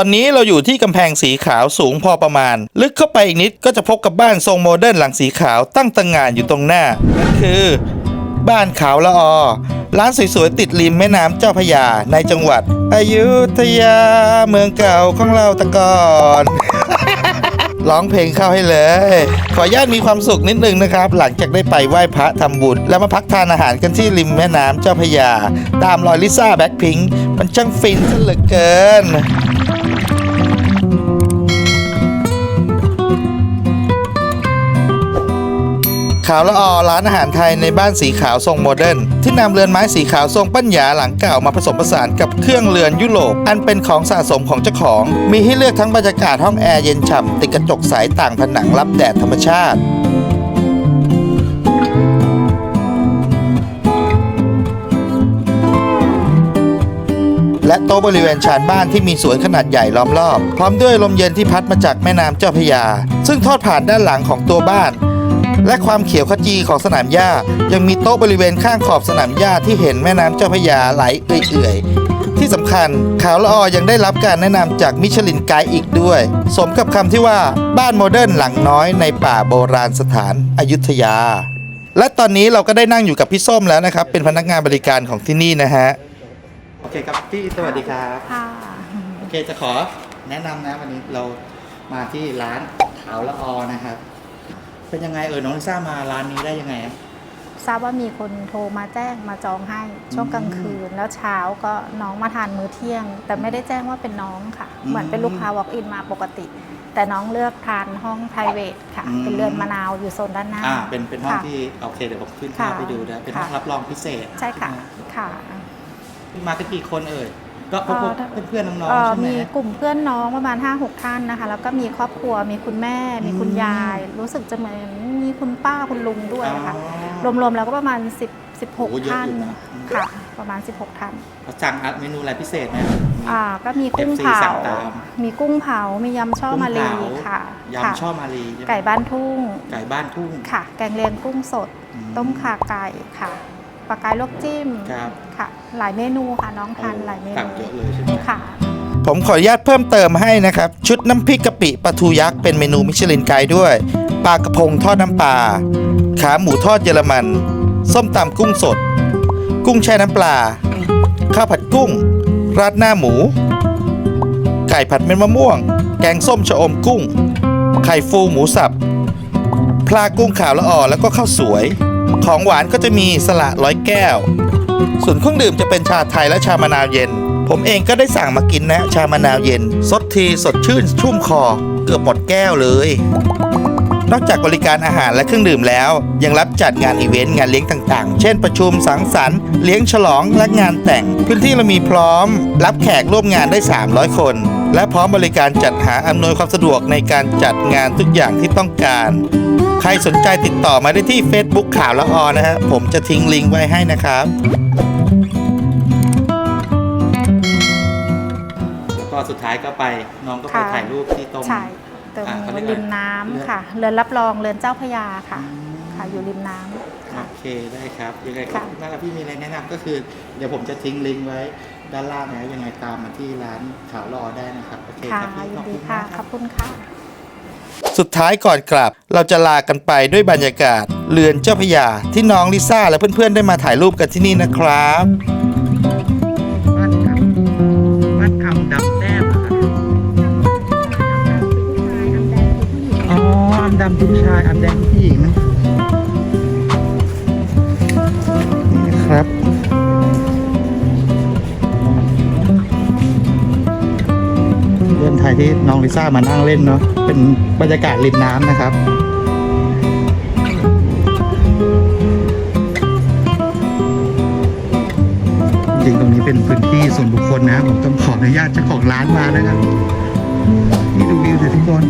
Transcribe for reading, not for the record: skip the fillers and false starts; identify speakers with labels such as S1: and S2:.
S1: ตอนนี้เราอยู่ที่กำแพงสีขาวสูงพอประมาณลึกเข้าไปอีกนิดก็จะพบกับบ้านทรงโมเดิร์นหลังสีขาวตั้งตระหง่านอยู่ตรงหน้านั่นคือบ้านขาวละอร้านสวยๆติดริมแม่น้ำเจ้าพระยาในจังหวัดอยุธยาเมืองเก่าของเราตะกอน ร้องเพลงเข้าให้เลยขออนุญาตมีความสุขนิดนึงนะครับหลังจากได้ไปไหว้พระทำบุญแล้วมาพักทานอาหารกันที่ริมแม่น้ำเจ้าพระยาตามรอยลิซ่าแบล็คพิงค์มันช่างฟินซะเหลือเกินขาวละอร้านอาหารไทยในบ้านสีขาวทรงโมเดิร์นที่นำเรือนไม้สีขาวทรงปัญญาหลังเก่ามาผสมผสานกับเครื่องเรือนยุโรปอันเป็นของสะสมของเจ้าของมีให้เลือกทั้งบรรยากาศห้องแอร์เย็นฉ่ำติดกระจกใสต่างผนังรับแดดธรรมชาติและโต๊ะบริเวณชานบ้านที่มีสวนขนาดใหญ่ล้อมรอบพร้อมด้วยลมเย็นที่พัดมาจากแม่น้ำเจ้าพระยาซึ่งทอดผ่านด้านหลังของตัวบ้านและความเขียวขจีของสนามหญ้ายังมีโต๊ะบริเวณข้างขอบสนามหญ้าที่เห็นแม่น้ำเจ้าพระยาไหลเอื่อยๆที่สำคัญขาวละอยังได้รับการแนะนำจากมิชลินไกด์อีกด้วยสมกับคำที่ว่าบ้านโมเดิร์นหลังน้อยในป่าโบราณสถานอยุธยาและตอนนี้เราก็ได้นั่งอยู่กับพี่ส้มแล้วนะครับเป็นพนักงานบริการของที่นี่นะฮะโอเคครับพี่สวัสดีครับ
S2: ค่ะ
S1: โอเคจะขอแนะนำนะวันนี้เรามาที่ร้านขาวละอนะครับเป็นยังไงน้องลิซ่ามาร้านนี้ได้ยังไง
S2: ทราบว่ามีคนโทรมาแจ้งมาจองให้ช่วงกลางคืนแล้วเช้าก็น้องมาทานมื้อเที่ยงแต่ไม่ได้แจ้งว่าเป็นน้องค่ะเหมือนเป็นลูกค้า walk in มาปกติแต่น้องเลือกทานห้อง private ค่ะเป็นเรือนมะนาวอยู่โซนด้านหน้า
S1: เป็นห้องที่โอเคเดี๋ยวผมขึ้นภาพไปดูนะเป็นห้องรับรองพิเศษ
S2: ใช่ค่ะค่ะ
S1: มากันกี่คนก็พวกเพื่อนน้องๆใช่ไหม
S2: มีกลุ่มเพื่อนน้องประมาณ 5-6 ท่านนะคะแล้วก็มีครอบครัวมีคุณแม่มีคุณยายรู้สึกจะเหมือนมีคุณป้าคุณลุงด้วยค่ะรวมๆแล้วก็ประมาณ16 ท่านค่ะประมาณ16 ท่าน
S1: สั่งเมนูอะไรพิเศษไหม
S2: ก็มีกุ้งเผามีกุ้งเผามียำช่อมาลีค่ะ
S1: ยำช่อมาลี
S2: ไก่บ้านทุ่งค่ะแกงเลียงกุ้งสดต้มข่าไก่ค่ะปลากายลวกจิ้มค่ะหลายเมนูค่ะน้องทานหลายเมนู
S1: เยอะเลยใช่ไหม
S2: ค่ะ
S1: ผมขออนุญาตเพิ่มเติมให้นะครับชุดน้ำพริกกะปิปลาทูยักษ์เป็นเมนูมิชลินไกด์ด้วยปลากระพงทอดน้ำปลาขาหมูทอดเยอรมันส้มตำกุ้งสดกุ้งแช่น้ำปลาข้าวผัดกุ้งราดหน้าหมูไก่ผัดเม็ดมะม่วงแกงส้มชะอมกุ้งไข่ฟูหมูสับปลากุ้งขาวละอ่อแล้วก็ข้าวสวยของหวานก็จะมีสละ100 แก้วส่วนเครื่องดื่มจะเป็นชาไทยและชามะนาวเย็นผมเองก็ได้สั่งมากินนะชามะนาวเย็นสดทีสดชื่นชุ่มคอเกือบหมดแก้วเลยนอกจากบริการอาหารและเครื่องดื่มแล้วยังรับจัดงานอีเวนต์งานเลี้ยงต่างๆเช่นประชุมสังสรรค์เลี้ยงฉลองและงานแต่งพื้นที่เรามีพร้อมรับแขกร่วมงานได้300 คนและพร้อมบริการจัดหาอำนวยความสะดวกในการจัดงานทุกอย่างที่ต้องการใครสนใจติดต่อมาได้ที่ Facebook ข่าวละอนะฮะผมจะทิ้งลิงก์ไว้ให้นะครับแล้วก็สุดท้ายก็ไปน้องก็ไปถ่ายรูปที่ตรง
S2: ริมน้ำค่ะเรือนรับรองเรือนเจ้าพระยาค่ะค่ะอยู่ริมน้ำ
S1: โอเคได้ครับยังไงครับถ้าพี่มีอะไรแนะนำก็คือเดี๋ยวผมจะทิ้งลิงก์ไว้ด้านล่างนะยังไงตามมาที่ร้านขาวละอได้นะครับโอเคครับพี่ขอบคุณค่ะ
S2: ขอบคุณค่ะ
S1: สุดท้ายก่อนกลับเราจะลากันไปด้วยบรรยากาศเรือนเจ้าพระยาที่น้องลิซ่าและเพื่อนๆได้มาถ่ายรูปกันที่นี่นะครับบ้านคำดำแต้มอ๋ออันดำผู้ชายอันแดงผู้หญิงนี่นะครับเรื่องไทยที่น้องลิซ่ามานั่งเล่นเนาะเป็นบรรยากาศริมน้ำนะครับจริงตรงนี้เป็นพื้นที่ส่วนบุคคลนะผมต้องขออนุญาตเจ้าของร้านมานะครับนี่ดูวิวเถอะทุกคน